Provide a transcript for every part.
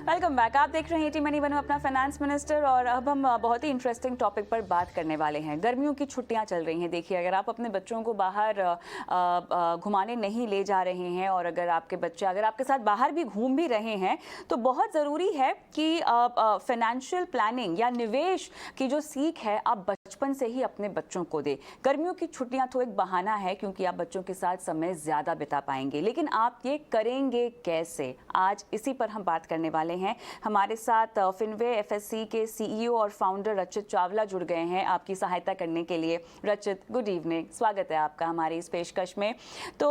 Welcome back. आप देख रहे हैं टी मनी बनूं अपना फाइनेंस मिनिस्टर, और अब हम बहुत ही इंटरेस्टिंग टॉपिक पर बात करने वाले हैं। गर्मियों की छुट्टियां चल रही हैं। देखिए, अगर आप अपने बच्चों को बाहर घुमाने नहीं ले जा रहे हैं, और अगर आपके बच्चे अगर आपके साथ बाहर भी घूम भी रहे हैं, तो बहुत ज़रूरी है कि फाइनेंशियल प्लानिंग या निवेश की जो सीख है आप बचपन से ही अपने बच्चों को दें। गर्मियों की छुट्टियां तो एक बहाना है, क्योंकि आप बच्चों के साथ समय ज़्यादा बिता पाएंगे, लेकिन आप ये करेंगे कैसे? आज इसी पर हम बात करने वाले हैं। हमारे साथ फिनवे एफएससी के सीईओ और फाउंडर रचित चावला जुड़ गए हैं आपकी सहायता करने के लिए। रचित, गुड इवनिंग, स्वागत है आपका हमारी इस पेशकश में। तो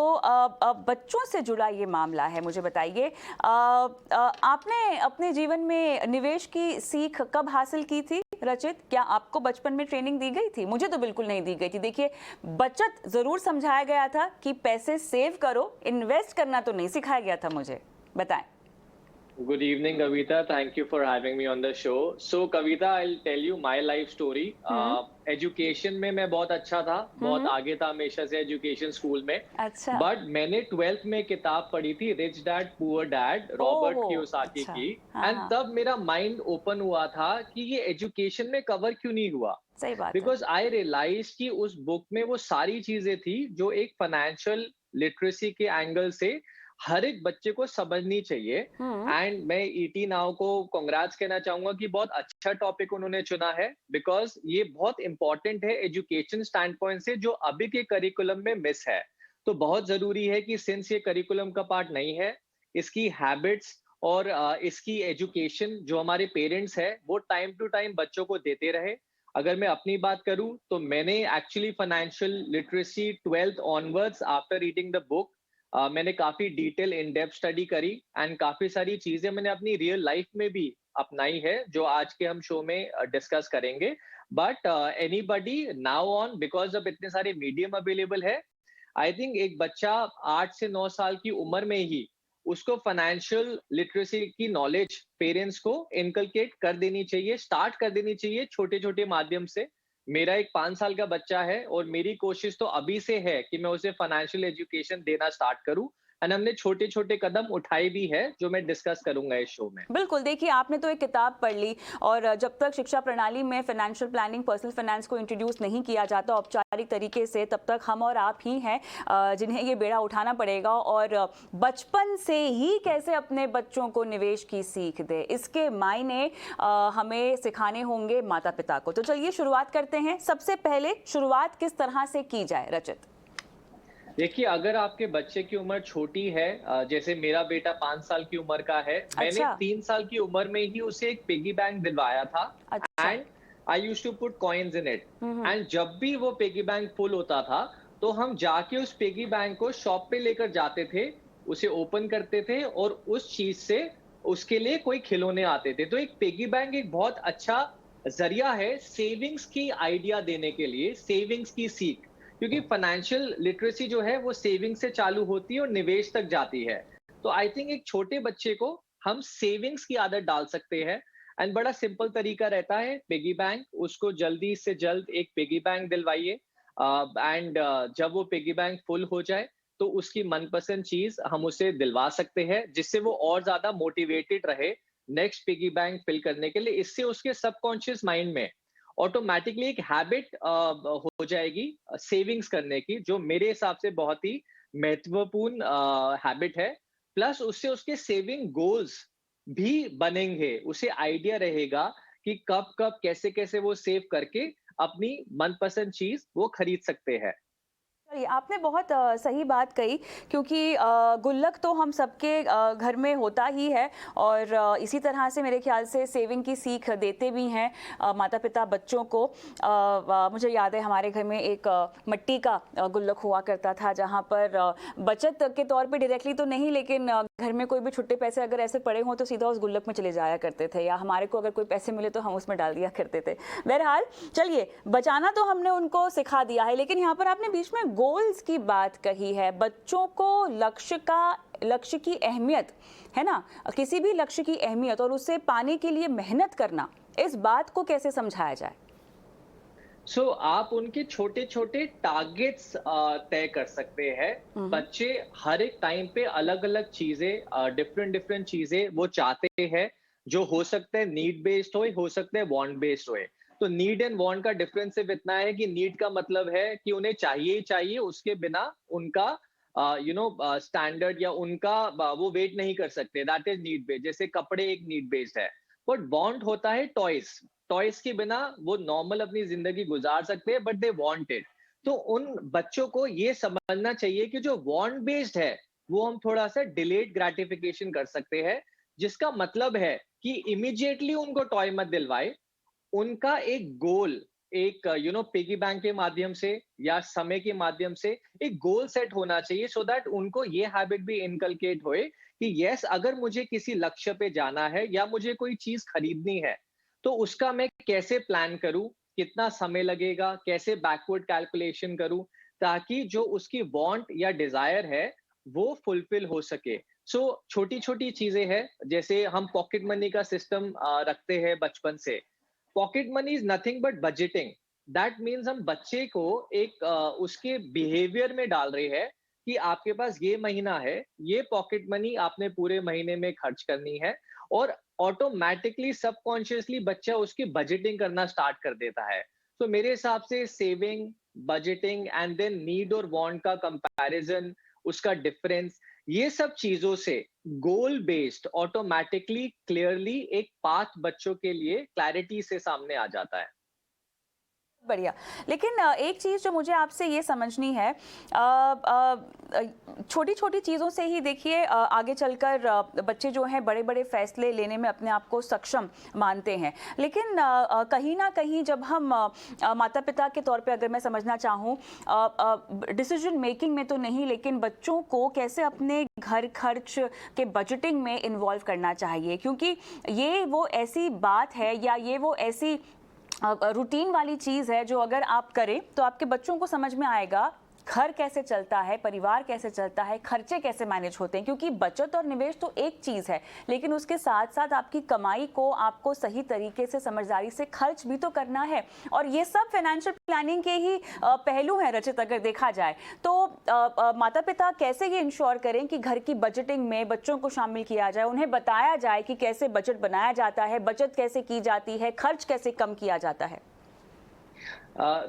बच्चों से जुड़ा ये मामला है, मुझे बताइए, आपने अपने जीवन में निवेश की सीख कब हासिल की थी? रचित, क्या आपको बचपन में ट्रेनिंग दी गई थी? मुझे तो बिल्कुल नहीं दी गई थी। देखिए, बचत जरूर समझाया गया था कि पैसे सेव करो, इन्वेस्ट करना तो नहीं सिखाया गया था मुझे। बताएं। Good evening, Kavita. Thank you for having me on the show. So, Kavita, I'll tell you my life story. Education में मैं बहुत अच्छा था, बहुत आगे था हमेशा से एजुकेशन स्कूल में। अच्छा। बट मैंने 12th में किताब पढ़ी थी rich dad poor dad, Robert Kiyosaki अच्छा। की। हाँ, एंड हाँ। तब मेरा माइंड ओपन हुआ था कि ये एजुकेशन में कवर क्यों नहीं हुआ। सही बात है। बिकॉज आई रियलाइज कि उस बुक में वो सारी चीजें थी जो एक फाइनेंशियल लिटरेसी के एंगल से हर एक बच्चे को समझनी चाहिए। एंड मैं ईटी नाउ को कांग्रेट्स कहना चाहूंगा कि बहुत अच्छा टॉपिक उन्होंने चुना है, बिकॉज ये बहुत इंपॉर्टेंट है एजुकेशन स्टैंड पॉइंट से, जो अभी के करिकुलम में मिस है। तो बहुत जरूरी है कि सिंस ये करिकुलम का पार्ट नहीं है, इसकी हैबिट्स और इसकी एजुकेशन जो हमारे पेरेंट्स है वो टाइम टू टाइम बच्चों को देते रहे। अगर मैं अपनी बात करूं तो मैंने actually financial literacy 12th onwards after reading the book मैंने काफी डिटेल इन डेप्थ स्टडी करी। एंड काफी सारी चीजें मैंने अपनी रियल लाइफ में भी अपनाई है, जो आज के हम शो में डिस्कस करेंगे। But anybody now on, because अब इतने सारे मीडियम अवेलेबल है, आई थिंक एक बच्चा 8 से 9 साल की उम्र में ही उसको फाइनेंशियल लिटरेसी की नॉलेज पेरेंट्स को इनकलकेट कर देनी चाहिए, स्टार्ट कर देनी चाहिए छोटे छोटे माध्यम से। मेरा एक 5 साल का बच्चा है और मेरी कोशिश तो अभी से है कि मैं उसे फाइनेंशियल एजुकेशन देना स्टार्ट करूं। एंड हमने छोटे छोटे कदम उठाए भी है जो मैं डिस्कस करूंगा इस शो में। बिल्कुल। देखिए, आपने तो एक किताब पढ़ ली, और जब तक शिक्षा प्रणाली में फाइनेंशियल प्लानिंग, पर्सनल फाइनेंस को इंट्रोड्यूस नहीं किया जाता औपचारिक तरीके से, तब तक हम और आप ही हैं जिन्हें ये बेड़ा उठाना पड़ेगा। और बचपन से ही कैसे अपने बच्चों को निवेश की सीख दे, इसके मायने हमें सिखाने होंगे माता पिता को। तो चलिए शुरुआत करते हैं। सबसे पहले शुरुआत किस तरह से की जाए, रचित? देखिए, अगर आपके बच्चे की उम्र छोटी है, जैसे मेरा बेटा 5 साल की उम्र का है, मैंने अच्छा। 3 साल की उम्र में ही उसे एक पिगी बैंक दिलवाया था। अच्छा। And I used to put coins in it. And जब भी वो पिगी बैंक फुल होता था तो हम जाके उस पिगी बैंक को शॉप पे लेकर जाते थे, उसे ओपन करते थे और उस चीज से उसके लिए कोई खिलौने आते थे। तो एक पिगी बैंक एक बहुत अच्छा जरिया है सेविंग्स की आइडिया देने के लिए, सेविंग्स की सीख। क्योंकि फाइनेंशियल लिटरेसी जो है वो सेविंग से चालू होती है और निवेश तक जाती है। तो आई थिंक एक छोटे बच्चे को हम सेविंग्स की आदत डाल सकते हैं। एंड बड़ा सिंपल तरीका रहता है पिगी बैंक, उसको जल्दी से जल्द एक पिगी बैंक दिलवाइए। एंड जब वो पिगी बैंक फुल हो जाए तो उसकी मनपसंद चीज हम उसे दिलवा सकते हैं, जिससे वो और ज्यादा मोटिवेटेड रहे नेक्स्ट पिगी बैंक फिल करने के लिए। इससे उसके सबकॉन्शियस माइंड में ऑटोमेटिकली एक हैबिट हो जाएगी सेविंग्स करने की, जो मेरे हिसाब से बहुत ही महत्वपूर्ण हैबिट है। प्लस उससे उसके सेविंग गोल्स भी बनेंगे, उसे आइडिया रहेगा कि कब कब कैसे कैसे वो सेव करके अपनी मनपसंद चीज वो खरीद सकते हैं। चलिए, आपने बहुत सही बात कही, क्योंकि गुल्लक तो हम सबके घर में होता ही है, और इसी तरह से मेरे ख्याल से सेविंग की सीख देते भी हैं माता पिता बच्चों को। मुझे याद है, हमारे घर में एक मिट्टी का गुल्लक हुआ करता था, जहाँ पर बचत के तौर पे डायरेक्टली तो नहीं, लेकिन घर में कोई भी छुट्टे पैसे अगर ऐसे पड़े हों तो सीधा उस गुल्लक में चले जाया करते थे, या हमारे को अगर कोई पैसे मिले तो हम उसमें डाल दिया करते थे। बहरहाल, चलिए, बचाना तो हमने उनको सिखा दिया है, लेकिन यहाँ पर आपने बीच में गोल्स की बात कही है। बच्चों को लक्ष्य की अहमियत, है ना, किसी भी लक्ष्य की अहमियत और उसे पाने के लिए मेहनत करना, इस बात को कैसे समझाया जाए? आप उनके छोटे छोटे टारगेट्स तय कर सकते हैं। बच्चे हर एक टाइम पे अलग अलग चीजें, डिफरेंट डिफरेंट चीजें वो चाहते हैं। जो हो सकता है नीड बेस्ड हो सकता है वांट बेस्ड होए। तो नीड एंड वांट का डिफरेंस सिर्फ इतना है कि नीड का मतलब है कि उन्हें चाहिए ही चाहिए, उसके बिना उनका स्टैंडर्ड या उनका वो वेट नहीं कर सकते, दैट इज नीड बेस्ड। जैसे कपड़े एक नीड बेस्ड है, बट वांट होता है टॉयज। टॉयज के बिना वो नॉर्मल अपनी जिंदगी गुजार सकते हैं, बट दे वांट इट। तो उन बच्चों को ये समझना चाहिए कि जो वांट बेस्ड है वो हम थोड़ा सा डिलेड ग्रेटिफिकेशन कर सकते हैं, जिसका मतलब है कि इमीडिएटली उनको टॉय मत दिलवाए। उनका एक गोल, एक पिगी बैंक के माध्यम से या समय के माध्यम से एक गोल सेट होना चाहिए, सो दैट उनको ये हैबिट भी इनकलकेट होए कि यस, अगर मुझे किसी लक्ष्य पे जाना है या मुझे कोई चीज खरीदनी है, तो उसका मैं कैसे प्लान करूं, कितना समय लगेगा, कैसे बैकवर्ड कैलकुलेशन करूं, ताकि जो उसकी वांट या डिजायर है वो फुलफिल हो सके। सो छोटी छोटी चीजें हैं, जैसे हम पॉकेट मनी का सिस्टम रखते हैं बचपन से। Pocket money is nothing but budgeting. That means हम बच्चे को एक उसके बिहेवियर में डाल रहे हैं कि आपके पास ये महीना है, ये पॉकेट मनी आपने पूरे महीने में खर्च करनी है, और ऑटोमेटिकली सबकॉन्शियसली बच्चा उसकी बजटिंग करना स्टार्ट कर देता है। तो मेरे हिसाब से saving, budgeting and then need और वांट का कंपैरिजन, उसका डिफरेंस, ये सब चीजों से गोल बेस्ड ऑटोमेटिकली क्लियरली एक पाथ बच्चों के लिए क्लैरिटी से सामने आ जाता है। बढ़िया। लेकिन एक चीज़ जो मुझे आपसे ये समझनी है, छोटी छोटी चीज़ों से ही देखिए आगे चलकर बच्चे जो हैं बड़े बड़े फैसले लेने में अपने आप को सक्षम मानते हैं। लेकिन कहीं ना कहीं जब हम माता पिता के तौर पे अगर मैं समझना चाहूँ, डिसीजन मेकिंग में तो नहीं, लेकिन बच्चों को कैसे अपने घर खर्च के बजटिंग में इन्वॉल्व करना चाहिए, क्योंकि ये वो ऐसी बात है या ये वो ऐसी रूटीन वाली चीज़ है जो अगर आप करें तो आपके बच्चों को समझ में आएगा घर कैसे चलता है, परिवार कैसे चलता है, खर्चे कैसे मैनेज होते हैं। क्योंकि बचत और निवेश तो एक चीज़ है, लेकिन उसके साथ साथ आपकी कमाई को आपको सही तरीके से समझदारी से खर्च भी तो करना है, और ये सब फाइनेंशियल प्लानिंग के ही पहलू हैं रचित, अगर देखा जाए तो। माता पिता कैसे ये इंश्योर करें कि घर की बजटिंग में बच्चों को शामिल किया जाए, उन्हें बताया जाए कि कैसे बजट बनाया जाता है, बचत कैसे की जाती है, खर्च कैसे कम किया जाता है।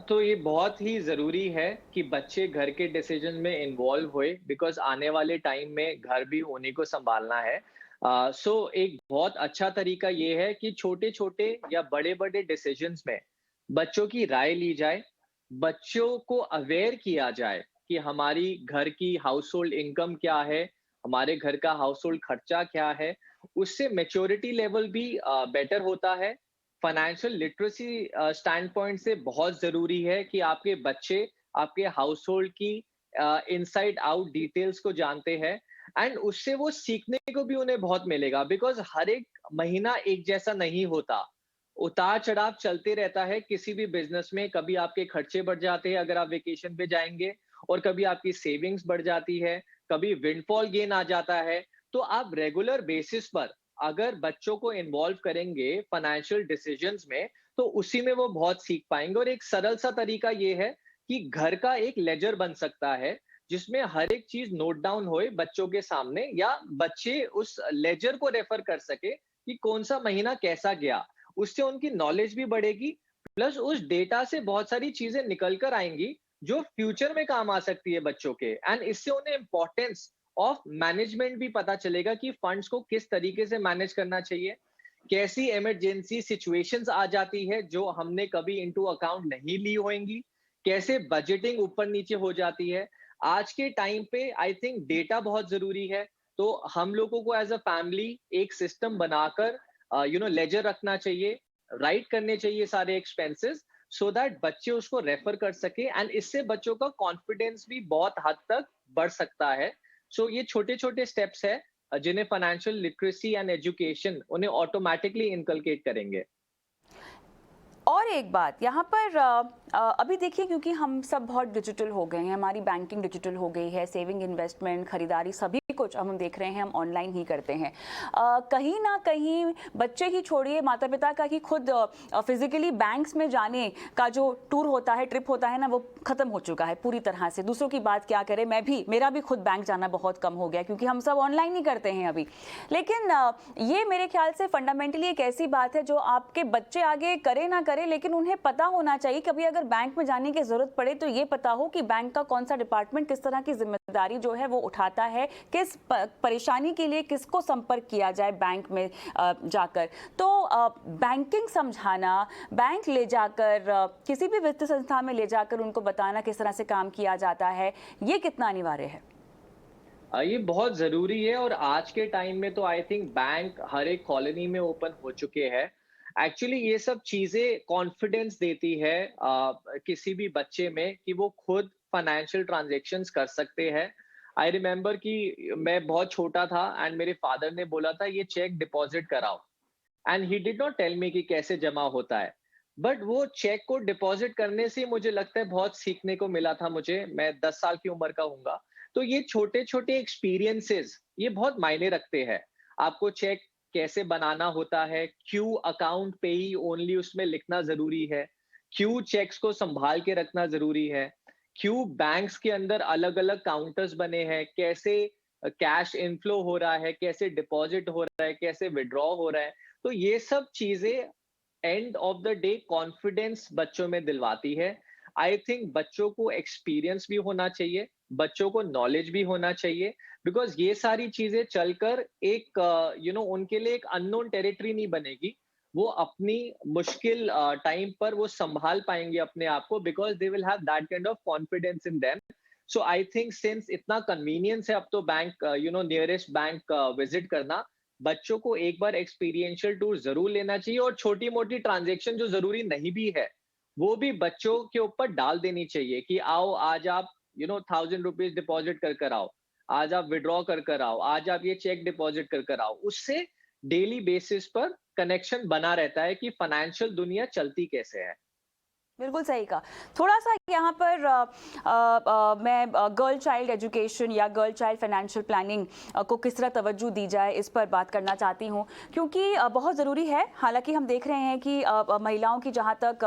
तो ये बहुत ही जरूरी है कि बच्चे घर के डिसीजन में इन्वॉल्व हुए, बिकॉज आने वाले टाइम में घर भी उन्हीं को संभालना है। सो एक बहुत अच्छा तरीका ये है कि छोटे छोटे या बड़े बड़े डिसीजंस में बच्चों की राय ली जाए, बच्चों को अवेयर किया जाए कि हमारी घर की हाउस होल्ड इनकम क्या है, हमारे घर का हाउस होल्ड खर्चा क्या है। उससे मेच्योरिटी लेवल भी बेटर होता है। फाइनेंशियल लिटरेसी स्टैंड पॉइंट से बहुत जरूरी है कि आपके बच्चे आपके हाउस होल्ड की इनसाइड आउट डिटेल्स को जानते हैं, एंड उससे वो सीखने को भी उन्हें बहुत मिलेगा, बिकॉज हर एक महीना एक जैसा नहीं होता। उतार चढ़ाव चलते रहता है किसी भी बिजनेस में। कभी आपके खर्चे बढ़ जाते हैं अगर आप वेकेशन पे जाएंगे, और कभी आपकी सेविंग्स बढ़ जाती है, कभी विंडफॉल गेन आ जाता है। तो आप रेगुलर बेसिस पर अगर बच्चों को इन्वॉल्व करेंगे फाइनेंशियल डिसीजंस में, तो उसी में वो बहुत सीख पाएंगे। और एक सरल सा तरीका ये है कि घर का एक लेजर बन सकता है, जिसमें हर एक चीज नोट डाउन होए बच्चों के सामने, या बच्चे उस लेजर को रेफर कर सके कि कौन सा महीना कैसा गया। उससे उनकी नॉलेज भी बढ़ेगी, प्लस उस डेटा से बहुत सारी चीजें निकल कर आएंगी जो फ्यूचर में काम आ सकती है बच्चों के। एंड इससे उन्हें इंपॉर्टेंस ऑफ मैनेजमेंट भी पता चलेगा कि फंड्स को किस तरीके से मैनेज करना चाहिए। कैसी इमरजेंसी सिचुएशंस आ जाती है जो हमने कभी इनटू अकाउंट नहीं ली होंगी, कैसे बजटिंग ऊपर नीचे हो जाती है। आज के टाइम पे आई थिंक डेटा बहुत जरूरी है। तो हम लोगों को एज अ फैमिली एक सिस्टम बनाकर लेजर रखना चाहिए, राइट करने चाहिए सारे एक्सपेंसेस, सो दैट बच्चे उसको रेफर कर सके, एंड इससे बच्चों का कॉन्फिडेंस भी बहुत हद तक बढ़ सकता है। सो ये छोटे छोटे स्टेप्स है जिन्हें फाइनेंशियल लिटरेसी एंड एजुकेशन उन्हें ऑटोमेटिकली इनकलकेट करेंगे। और एक बात यहाँ पर अभी देखिए, क्योंकि हम सब बहुत डिजिटल हो गए हैं, हमारी बैंकिंग डिजिटल हो गई है, सेविंग, इन्वेस्टमेंट, खरीदारी सभी कुछ हम देख रहे हैं हम ऑनलाइन ही करते हैं। कहीं ना कहीं बच्चे ही छोड़िए, माता पिता का ही खुद फिजिकली बैंक्स में जाने का जो टूर होता है, ट्रिप होता है ना, वो खत्म हो चुका है पूरी तरह से। दूसरों की बात क्या करें, मेरा भी खुद बैंक जाना बहुत कम हो गया क्योंकि हम सब ऑनलाइन ही करते हैं अभी। लेकिन ये मेरे ख्याल से फंडामेंटली एक ऐसी बात है जो आपके बच्चे आगे करे ना करे, लेकिन उन्हें पता होना चाहिए कभी अगर बैंक में जाने की जरूरत पड़े तो ये पता हो कि बैंक का कौन सा डिपार्टमेंट किस तरह की जिम्मेदारी जो है वो उठाता है, किस परेशानी के लिए किसको संपर्क किया जाए बैंक में जाकर। तो बैंकिंग समझाना, बैंक ले जाकर किसी भी वित्तीय संस्था में ले जाकर उनको बताना किस तरह से काम किया जाता है, ये कितना अनिवार्य है? ये बहुत ज़रूरी है और आज के टाइम में तो आई थिंक बैंक हर एक कॉलोनी में ओपन हो चुके हैं। एक्चुअली ये सब चीज़ें कॉन्फिडेंस देती है किसी भी बच्चे में कि वो खुद फाइनेंशियल ट्रांज़ैक्शंस कर सकते हैं। आई रिमेंबर कि मैं बहुत छोटा था एंड मेरे फादर ने बोला था ये चेक डिपॉज़िट कराओ and he did not tell me कि कैसे जमा होता है। बट वो चेक को डिपॉज़िट करने से मुझे लगता है बहुत सीखने को मिला था मुझे। मैं 10 साल की उम्र का हूँगा। तो ये छोटे-छोटे एक्सपीरियंसेस ये बहुत मायने रखते हैं। आपको चेक कैसे बनाना होता है, क्यों अकाउंट पेयी ओनली उसमें लिखना ज़रूरी है, क्यों चेक्स को सँभाल के रखना ज़रूरी है, क्यों बैंक्स के अंदर अलग-अलग काउंटर्स बने हैं, कैसे कैश इनफ्लो हो रहा है, कैसे डिपॉज़िट हो रहा है, कैसे विथड्रॉ हो रहा है। तो ये सब चीज़ें end of the day confidence बच्चों में दिलवाती है। आई थिंक बच्चों को एक्सपीरियंस भी होना चाहिए, बच्चों को नॉलेज भी होना चाहिए बिकॉज़ ये सारी चीज़ें चलकर एक उनके लिए एक अननोन टेरिटरी नहीं बनेगी। वो अपनी मुश्किल टाइम पर वो सँभाल पाएँगे अपने आप को because they will have that kind of confidence in them. So I think since इतना कन्वीनियंस है अब तो बैंक नियरेस्ट बैंक विज़िट करना, बच्चों को एक बार एक्सपीरियंशियल टूर ज़रूर लेना चाहिए और छोटी-मोटी ट्रांज़ैक्शन जो ज़रूरी नहीं भी है, वो भी बच्चों के ऊपर डाल देनी चाहिए कि आओ आज आप 1000 रुपीज डिपॉजिट कर कर आओ, आज आप विड्रॉ कर कर आओ, आज आप ये चेक डिपॉजिट कर कर आओ। उससे डेली बेसिस पर कनेक्शन बना रहता है कि फाइनेंशियल दुनिया चलती कैसे है। बिल्कुल सही कहा। थोड़ा-सा यहाँ पर मैं गर्ल चाइल्ड एजुकेशन या गर्ल चाइल्ड फाइनेंशियल प्लानिंग को किस तरह तवज्जो दी जाए, इस पर बात करना चाहती हूँ क्योंकि बहुत ज़रूरी है। हालाँकि हम देख रहे हैं कि महिलाओं की जहाँ तक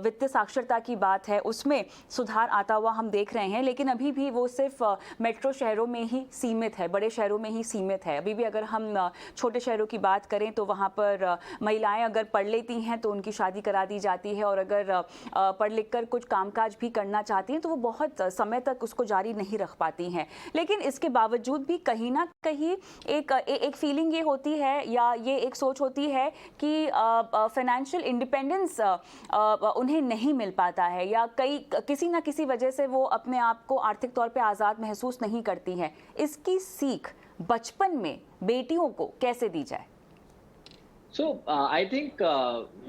वित्तीय साक्षरता की बात है, उसमें सुधार आता हुआ हम देख रहे हैं, लेकिन अभी भी वो सिर्फ मेट्रो शहरों में ही सीमित है, बड़े शहरों में ही सीमित है। अभी भी अगर हम छोटे शहरों की बात करें तो वहाँ पर महिलाएँ अगर पढ़ लेती हैं तो उनकी शादी करा दी जाती है और अगर पढ़ लिख कर कुछ कामकाज भी करना चाहती हैं तो वो बहुत समय तक उसको जारी नहीं रख पाती हैं। लेकिन इसके बावजूद भी कहीं ना कहीं एक फीलिंग ये होती है या ये एक सोच होती है कि फाइनेंशियल इंडिपेंडेंस उन्हें नहीं मिल पाता है या किसी ना किसी वजह से वो अपने आप को आर्थिक तौर पे आज़ाद महसूस नहीं करती हैं। इसकी सीख बचपन में बेटियों को कैसे दी जाए? सो आई थिंक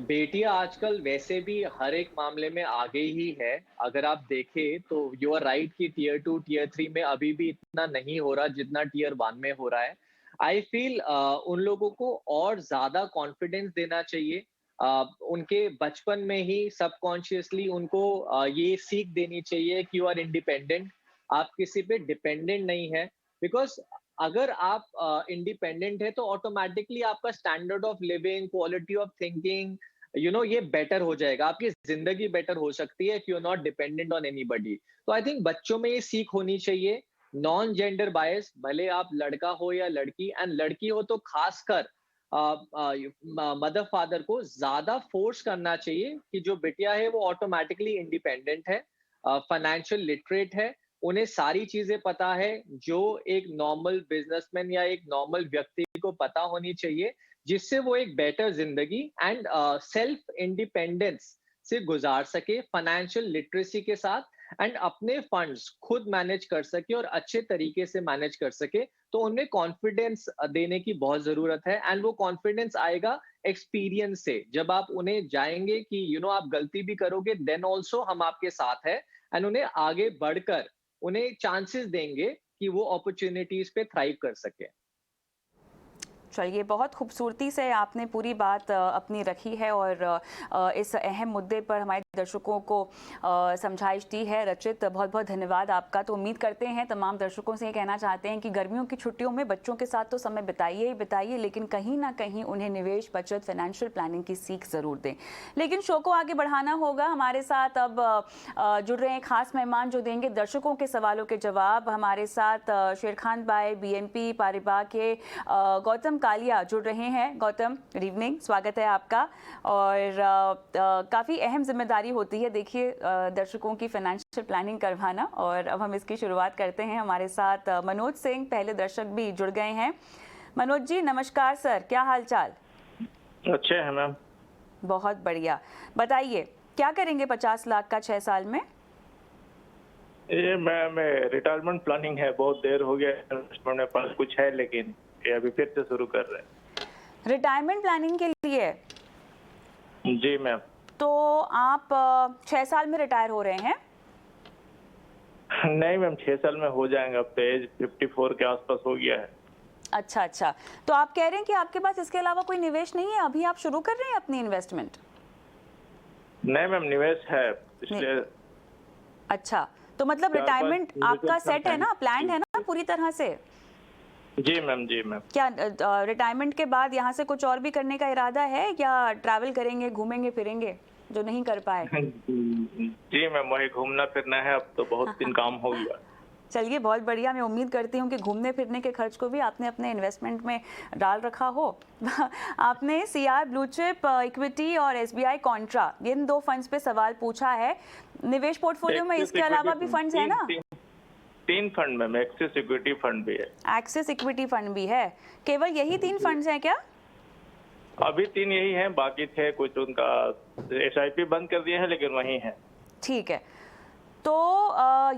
बेटियां आजकल वैसे भी हर एक मामले में आगे ही है। अगर आप देखें तो यू आर राइट कि टीयर 2 टीयर 3 में अभी भी इतना नहीं हो रहा जितना टीयर 1 में हो रहा है। आई फील उन लोगों को और ज्यादा कॉन्फिडेंस देना चाहिए। उनके बचपन में ही सबकॉन्शियसली उनको ये सीख देनी चाहिए कि यू आर इंडिपेंडेंट, आप किसी पे डिपेंडेंट नहीं है। बिकॉज अगर आप इंडिपेंडेंट है तो ऑटोमेटिकली आपका standard of living, quality of thinking ये बेटर हो जाएगा, आपकी जिंदगी बेटर हो सकती है if you are not dependent on anybody. तो आई थिंक बच्चों में ये सीख होनी चाहिए। नॉन जेंडर बायस, भले आप लड़का हो या लड़की, एंड लड़की हो तो खासकर मदर फादर को ज्यादा फोर्स करना चाहिए कि जो बिटिया है वो ऑटोमेटिकली इंडिपेंडेंट है, फाइनेंशियल लिटरेट है, उन्हें सारी चीजें पता है जो एक नॉर्मल बिजनेसमैन या एक नॉर्मल व्यक्ति को पता होनी चाहिए, जिससे वो एक बेटर जिंदगी एंड सेल्फ इंडिपेंडेंस से गुजार सके फाइनेंशियल लिटरेसी के साथ, एंड अपने फंड्स खुद मैनेज कर सके और अच्छे तरीके से मैनेज कर सके। तो उनमें कॉन्फिडेंस देने की बहुत जरूरत है, एंड वो कॉन्फिडेंस आएगा एक्सपीरियंस से। जब आप उन्हें जाएंगे कि आप गलती भी करोगे देन ऑल्सो हम आपके साथ है, एंड उन्हें आगे बढ़कर उन्हें चांसेस देंगे कि वो अपॉर्चुनिटीज पे थ्राइव कर सके। चलिए, बहुत खूबसूरती से आपने पूरी बात अपनी रखी है और इस अहम मुद्दे पर हमारे दर्शकों को समझाइश दी है। रचित, बहुत बहुत धन्यवाद आपका। तो उम्मीद करते हैं, तमाम दर्शकों से ये कहना चाहते हैं कि गर्मियों की छुट्टियों में बच्चों के साथ तो समय बिताइए ही बिताइए, लेकिन कहीं ना कहीं उन्हें निवेश, बचत, फाइनेंशियल प्लानिंग की सीख ज़रूर दें। लेकिन शो को आगे बढ़ाना होगा। हमारे साथ अब जुड़ रहे हैं खास मेहमान जो देंगे दर्शकों के सवालों के जवाब। हमारे साथ शेरखान भाई BNP पारिबा के गौतम कालिया जुड़ रहे हैं। गौतम, गुड इवनिंग, स्वागत है आपका। और काफ़ी अहम जिम्मेदारी होती है, देखिए, दर्शकों की फाइनेंशियल प्लानिंग करवाना। और अब हम इसकी शुरुआत करते हैं। हमारे साथ मनोज सिंह, पहले दर्शक, भी जुड़ गए हैं। मनोज जी, नमस्कार सर, क्या हाल चाल? अच्छे हैं मैम। बहुत बढ़िया। बताइए, क्या करेंगे 50 लाख का 6 साल में? ये मैम रिटायरमेंट प्लानिंग है, बहुत देर हो गया इन्वेस्टमेंट में पास कुछ है, लेकिन ये अभी फिर से शुरू कर रहे हैं। रिटायरमेंट प्लानिंग के लिए? जी मैम। तो आप 6 साल में रिटायर हो रहे हैं? नहीं मैम, 6 साल में हो जाएंगे, अब तो एज 54 के आसपास हो गया है। अच्छा अच्छा, तो आप कह रहे हैं कि आपके पास इसके अलावा कोई निवेश नहीं है, अभी आप शुरू कर रहे हैं अपनी इन्वेस्टमेंट? नहीं मैम, निवेश है पिछले। अच्छा, तो मतलब रिटायरमेंट आपका सेट है ना, प्लान है ना पूरी तरह से? जी मैम, जी मैम। क्या रिटायरमेंट के बाद यहाँ से कुछ और भी करने का इरादा है, या ट्रैवल करेंगे, घूमेंगे फिरेंगे जो नहीं कर पाए? जी मैम, वही घूमना फिरना है, अब तो बहुत दिन काम हो गया। चलिए, बहुत बढ़िया। मैं उम्मीद करती हूँ कि घूमने फिरने के खर्च को भी आपने अपने इन्वेस्टमेंट में डाल रखा हो। आपने CR ब्लू चिप, इक्विटी और SBI कॉन्ट्रा, इन 2 फंड्स पे सवाल पूछा है। निवेश पोर्टफोलियो में इसके अलावा भी फंड्स है ना? 3 फंड में एक्सिस इक्विटी फंड भी है। एक्सिस इक्विटी फंड भी है। केवल यही 3 फंड्स हैं क्या? अभी 3 यही हैं, बाकी थे कुछ, उनका SIP बंद कर दिए हैं, लेकिन वही है। ठीक है। तो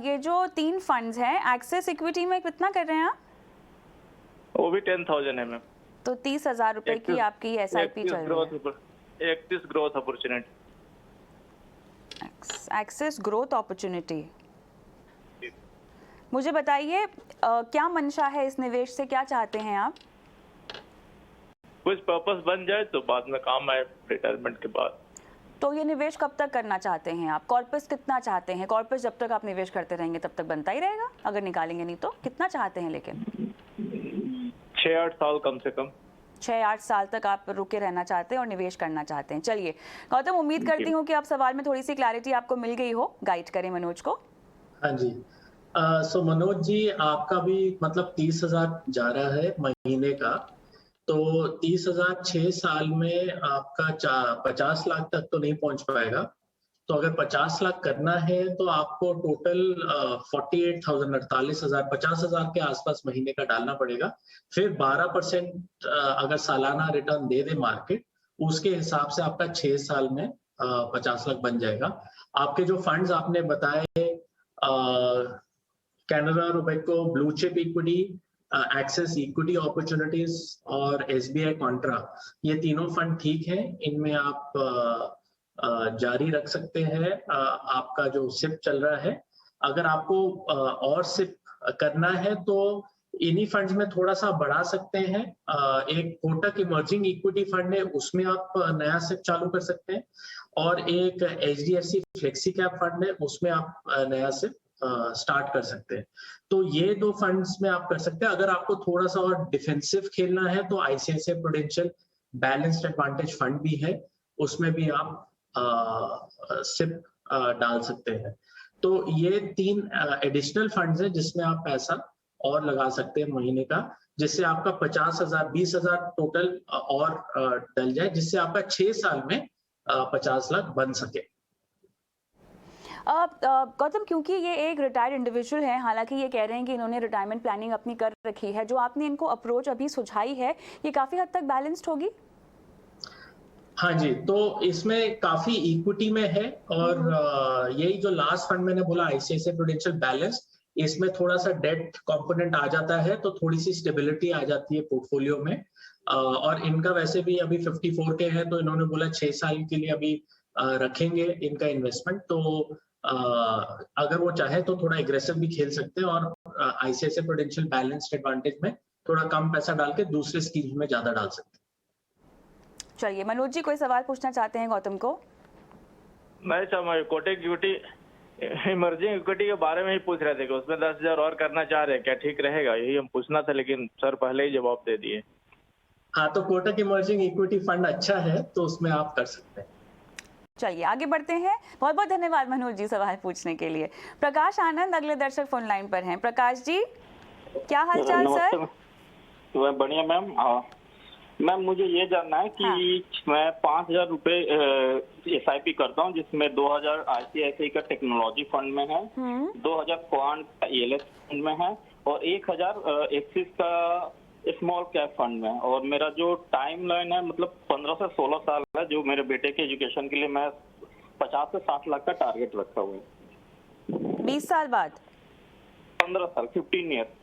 ये जो 3 फंड्स हैं, एक्सिस इक्विटी में कितना कर रहे हैं आप? वो भी 10,000 है मैम। तो 30,000 रुपए की आपकी SIP चल रही है। Axis growth opportunity. Axis growth opportunity. मुझे बताइए, क्या मंशा है इस निवेश से, क्या चाहते हैं आप? कुछ पर्पस बन जाए तो बाद में काम आए रिटायरमेंट के बाद। तो ये निवेश कब तक करना चाहते हैं आप? कॉर्पस कितना चाहते हैं? कॉर्पस जब तक आप निवेश करते रहेंगे तब तक बनता ही रहेगा, अगर निकालेंगे नहीं तो। कितना चाहते हैं लेकिन? 6-8 साल कम से कम। 6-8 साल तक आप रुके रहना चाहते हैं और निवेश करना चाहते हैं। चलिए गौतम, उम्मीद करती हूँ कि आप सवाल में थोड़ी सी क्लैरिटी आपको मिल गई हो। गाइड करें मनोज को। हाँ जी। सो मनोज जी, आपका भी मतलब 30,000 जा रहा है महीने का, तो 30,000 6 साल में आपका 50 लाख तक तो नहीं पहुंच पाएगा। तो अगर 50 लाख करना है तो आपको टोटल 48,000 48,000 50,000 के आसपास महीने का डालना पड़ेगा। फिर 12% अगर सालाना रिटर्न दे दे मार्केट, उसके हिसाब से आपका 6 साल में 50 लाख बन जाएगा। आपके जो फंड्स आपने बताए, Canara Robeco blue chip equity, axis equity opportunities और SBI कॉन्ट्रा, ये तीनों फंड ठीक हैं। इनमें आप जारी रख सकते हैं। आपका जो सिप चल रहा है, अगर आपको और सिप करना है तो इन्हीं फंड्स में थोड़ा सा बढ़ा सकते हैं। एक कोटक इमर्जिंग इक्विटी फंड है, उसमें आप नया सिप चालू कर सकते हैं, और एक HDFC फ्लेक्सी कैप फंड है, उसमें आप नया सिप स्टार्ट कर सकते हैं। तो ये 2 फंड्स में आप कर सकते हैं। अगर आपको थोड़ा सा और डिफेंसिव खेलना है तो ICICI prudential balanced advantage fund भी है, उसमें भी आप सिप डाल सकते हैं। तो ये 3 एडिशनल फंड्स हैं जिसमें आप पैसा और लगा सकते हैं महीने का, जिससे आपका 50,000 20,000 टोटल और डल जाए, जिससे आपका 6 साल में 50 लाख बन सके। गौतम, क्योंकि ये एक रिटायर्ड इंडिविजुअल है, हालांकि ये कह रहे हैं कि इन्होंने रिटायरमेंट प्लानिंग अपनी कर रखी है, जो आपने इनको अप्रोच अभी सुझाई है, ये काफी हद तक बैलेंस्ड होगी? हाँ जी, तो इसमें काफी इक्विटी में है, और यही जो लास्ट फंड मैंने बोला ICICI प्रूडेंशियल बैलेंस, इसमें थोड़ा सा डेट कंपोनेंट आ जाता है, तो थोड़ी सी स्टेबिलिटी आ जाती है पोर्टफोलियो में। और इनका वैसे भी अभी 54 के है, तो इन्होंने बोला 6 साल के लिए अभी रखेंगे इनका इन्वेस्टमेंट। तो अगर वो चाहे तो थोड़ा एग्रेसिव भी खेल सकते हैं, और ICICI प्रूडेंशियल बैलेंस्ड एडवांटेज में थोड़ा कम पैसा डाल के दूसरे स्कीम में ज्यादा डाल सकते हैं। चलिए मनोज जी कोई सवाल पूछना चाहते हैं गौतम को? नहीं सर, मैं कोटक इक्विटी इमर्जिंग इक्विटी के बारे में ही पूछ रहे थे कि उसमें 10,000 और करना चाह रहे हैं, क्या ठीक रहेगा? यही हम पूछना था, लेकिन सर पहले ही जवाब दे दिए। हाँ, तो कोटक इमर्जिंग इक्विटी फंड अच्छा है, तो उसमें आप कर सकते हैं। चलिए आगे बढ़ते हैं। बहुत बहुत धन्यवाद मनोज जी सवाल पूछने के लिए। प्रकाश आनंद अगले दर्शक फोन लाइन पर हैं। प्रकाश जी क्या हालचाल सर? बढ़िया मैम। मैम मुझे ये जानना है कि मैं 5,000 रुपए SIP करता हूँ, जिसमें 2,000 ICICI का टेक्नोलॉजी फंड में है, 2,000 क्वांट ELS फंड में है और 1,000 एक्सिस का स्मॉल कैप फंड में। और मेरा जो टाइम लाइन है मतलब 15 से 16 साल है, जो मेरे बेटे के एजुकेशन के लिए मैं 50 से 60 लाख का टारगेट रखा हुआ है। 20 साल बाद? 15 साल, 15 ईयर।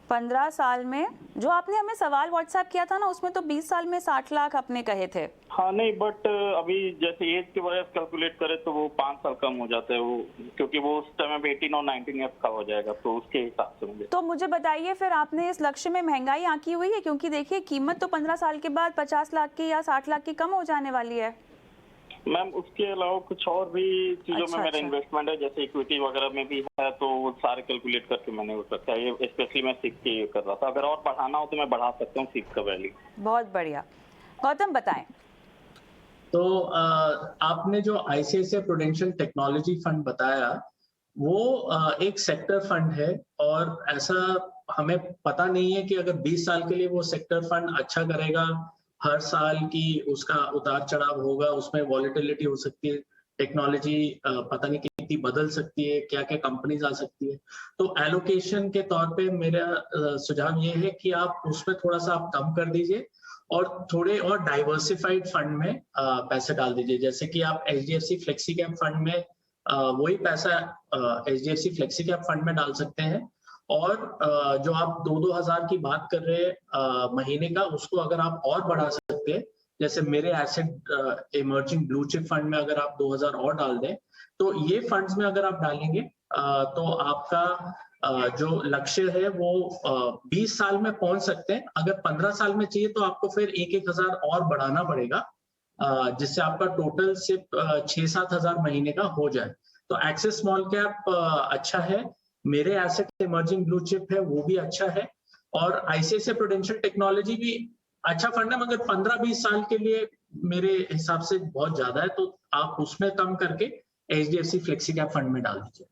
15 साल में जो आपने हमें सवाल व्हाट्सएप किया था ना, उसमें तो 20 साल में 60 लाख आपने कहे थे। हाँ नहीं, बट अभी जैसे एज के वजह से कैलकुलेट करें तो वो 5 साल कम हो जाता है, वो क्योंकि वो उस टाइम 18 और 19 ईयर्स का हो जाएगा, तो उसके हिसाब से मुझे। तो मुझे बताइए फिर आपने इस लक्ष्य में महंगाई आंकी हुई है? क्योंकि देखिए कीमत तो 15 साल के बाद 50 लाख की या 60 लाख की कम हो जाने वाली है। मैम उसके अलावा कुछ और भी चीजों में मेरा इन्वेस्टमेंट है, जैसे इक्विटी वगैरह में भी है, तो वो सारे कैलकुलेट करके मैंने वो रखा है। ये स्पेशली मैं सीख के कर रहा था, अगर और बढ़ाना हो तो मैं बढ़ा सकता हूँ सीख का वैल्यू। बहुत बढ़िया, गौतम बताएं। तो आपने जो ICICI प्रूडेंशियल टेक्नोलॉजी फंड बताया, वो एक सेक्टर फंड है, और ऐसा हमें पता नहीं है कि अगर 20 साल के लिए वो सेक्टर फंड अच्छा करेगा, हर साल की उसका उतार चढ़ाव होगा, उसमें वॉलेटिलिटी हो सकती है, टेक्नोलॉजी पता नहीं कितनी बदल सकती है, क्या क्या कंपनीज आ सकती है। तो एलोकेशन के तौर पे मेरा सुझाव ये है कि आप उसमें थोड़ा सा आप कम कर दीजिए और थोड़े और डाइवर्सिफाइड फंड में पैसे डाल दीजिए। जैसे कि आप HDFC फ्लेक्सी कैप फंड में वही पैसा HDFC फ्लेक्सी कैप फंड में डाल सकते हैं, और जो आप 2-2 हजार की बात कर रहे हैं महीने का, उसको अगर आप और बढ़ा सकते हैं, जैसे मेरे asset emerging blue chip fund में अगर आप 2,000 और डाल दें, तो ये फंड्स में अगर आप डालेंगे तो आपका जो लक्ष्य है वो 20 साल में पहुंच सकते हैं। अगर 15 साल में चाहिए तो आपको फिर 1-1 हजार और बढ़ाना पड़ेगा, जिससे आपका टोटल सिर्फ 6-7 हजार महीने का हो जाए। तो एक्सिस स्मॉल कैप अच्छा है, मेरे एसेट इमर्जिंग ब्लू चिप है वो भी अच्छा है, और ICICI प्रूडेंशियल टेक्नोलॉजी भी अच्छा फंड है, मगर 15-20 साल के लिए मेरे हिसाब से बहुत ज्यादा है, तो आप उसमें कम करके HDFC फ्लेक्सी कैप फंड में डाल दीजिए।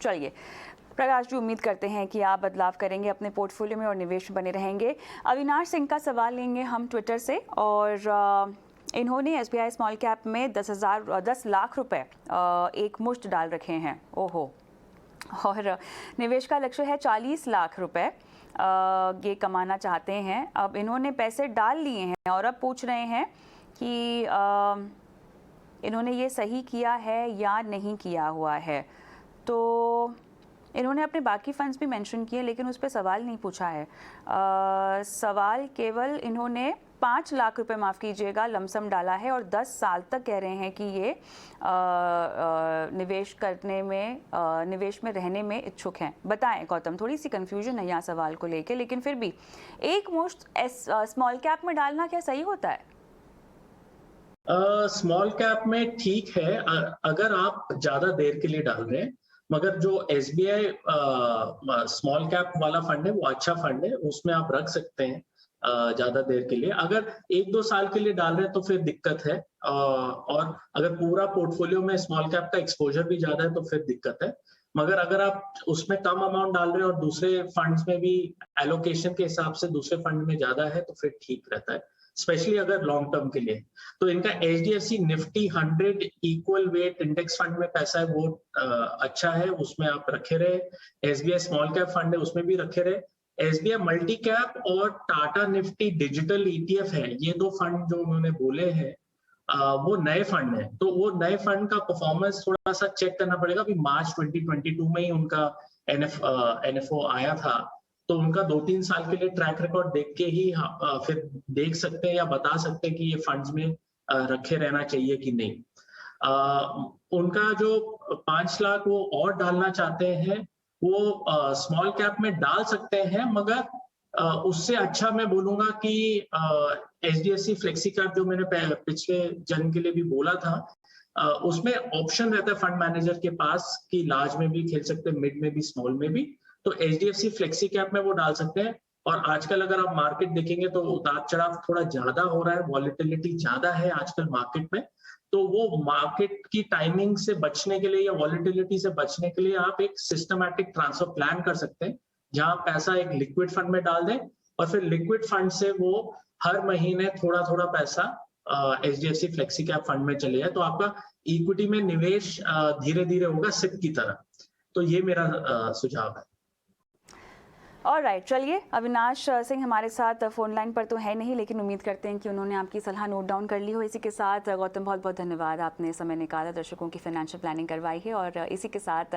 चलिए प्रकाश जी, उम्मीद करते हैं कि आप बदलाव करेंगे अपने पोर्टफोलियो में और निवेश बने रहेंगे। अविनाश सिंह का सवाल लेंगे हम ट्विटर से, और इन्होंने SBI स्मॉल कैप में 10 लाख रुपए एक मुश्त डाल रखे हैं। ओहो। और निवेश का लक्ष्य है 40 लाख रुपए ये कमाना चाहते हैं। अब इन्होंने पैसे डाल लिए हैं और अब पूछ रहे हैं कि इन्होंने ये सही किया है या नहीं किया हुआ है। तो इन्होंने अपने बाकी फंड्स भी मेंशन किए, लेकिन उस पर सवाल नहीं पूछा है। सवाल केवल इन्होंने 5 लाख रुपए, माफ़ कीजिएगा, लमसम डाला है और 10 साल तक कह रहे हैं कि ये निवेश में रहने में इच्छुक हैं। बताएं गौतम, थोड़ी सी कंफ्यूजन है यहाँ सवाल को लेके, लेकिन फिर भी एक मुश्त स्मॉल कैप में डालना क्या सही होता है? स्मॉल कैप में ठीक है अगर आप ज्यादा देर के लिए डाल रहे हैं, मगर जो SBI स्मॉल कैप वाला फंड है वो अच्छा फंड है, उसमें आप रख सकते हैं ज्यादा देर के लिए। अगर 1-2 साल के लिए डाल रहे हैं तो फिर दिक्कत है, और अगर पूरा पोर्टफोलियो में स्मॉल कैप का एक्सपोजर भी ज्यादा है तो फिर दिक्कत है। मगर अगर आप उसमें कम अमाउंट डाल रहे हैं और दूसरे फंड्स में भी एलोकेशन के हिसाब से दूसरे फंड में ज्यादा है तो फिर ठीक रहता है, स्पेशली अगर लॉन्ग टर्म के लिए। तो इनका HDFC Nifty 100 equal weight index fund में पैसा है, वो अच्छा है, उसमें आप रखे रहे। SBI स्मॉल कैप फंड है, उसमें भी रखे रहे। SBI मल्टी कैप और टाटा निफ्टी डिजिटल ETF है, ये 2 फंड जो उन्होंने बोले हैं वो नए फंड है, तो वो नए फंड का परफॉर्मेंस थोड़ा सा चेक करना पड़ेगा। अभी मार्च 2022 में ही उनका NFO आया था, तो उनका 2-3 साल के लिए ट्रैक रिकॉर्ड देख के ही फिर देख सकते हैं या बता सकते हैं कि ये फंड्स में रखे रहना चाहिए कि नहीं। उनका जो 5 लाख वो और डालना चाहते हैं, वो स्मॉल कैप में डाल सकते हैं, मगर उससे अच्छा मैं बोलूंगा कि HDFC फ्लेक्सी कैप जो मैंने पिछले जन के लिए भी बोला था, उसमें ऑप्शन रहता है फंड मैनेजर के पास कि लार्ज में भी खेल सकते हैं, मिड में भी, स्मॉल में भी। तो HDFC फ्लेक्सी कैप में वो डाल सकते हैं। और आजकल अगर आप मार्केट देखेंगे तो उतार चढ़ाव थोड़ा ज्यादा हो रहा है, वॉलेटिलिटी ज्यादा है आजकल मार्केट में। तो वो मार्केट की टाइमिंग से बचने के लिए या वॉलेटिलिटी से बचने के लिए आप एक सिस्टमैटिक ट्रांसफर प्लान कर सकते हैं, जहां पैसा एक लिक्विड फंड में डाल दें और फिर लिक्विड फंड से वो हर महीने थोड़ा थोड़ा पैसा HDFC फ्लेक्सी कैप फंड में चले जाए, तो आपका इक्विटी में निवेश धीरे धीरे होगा सिप की तरह। तो ये मेरा सुझाव है। ऑलराइट, चलिए अविनाश सिंह हमारे साथ फोन लाइन पर तो है नहीं, लेकिन उम्मीद करते हैं कि उन्होंने आपकी सलाह नोट डाउन कर ली हो। इसी के साथ गौतम, बहुत बहुत धन्यवाद, आपने समय निकाला, दर्शकों की फाइनेंशियल प्लानिंग करवाई है। और इसी के साथ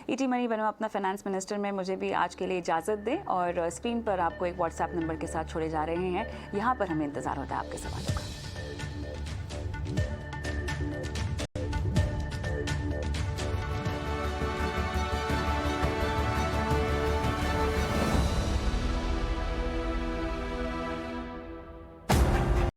ईटी मनी बनो अपना फाइनेंस मिनिस्टर में मुझे भी आज के लिए इजाज़त दें। और स्क्रीन पर आपको एक व्हाट्सएप नंबर के साथ छोड़े जा रहे हैं, यहाँ पर हमें इंतज़ार होता है आपके सवालों का।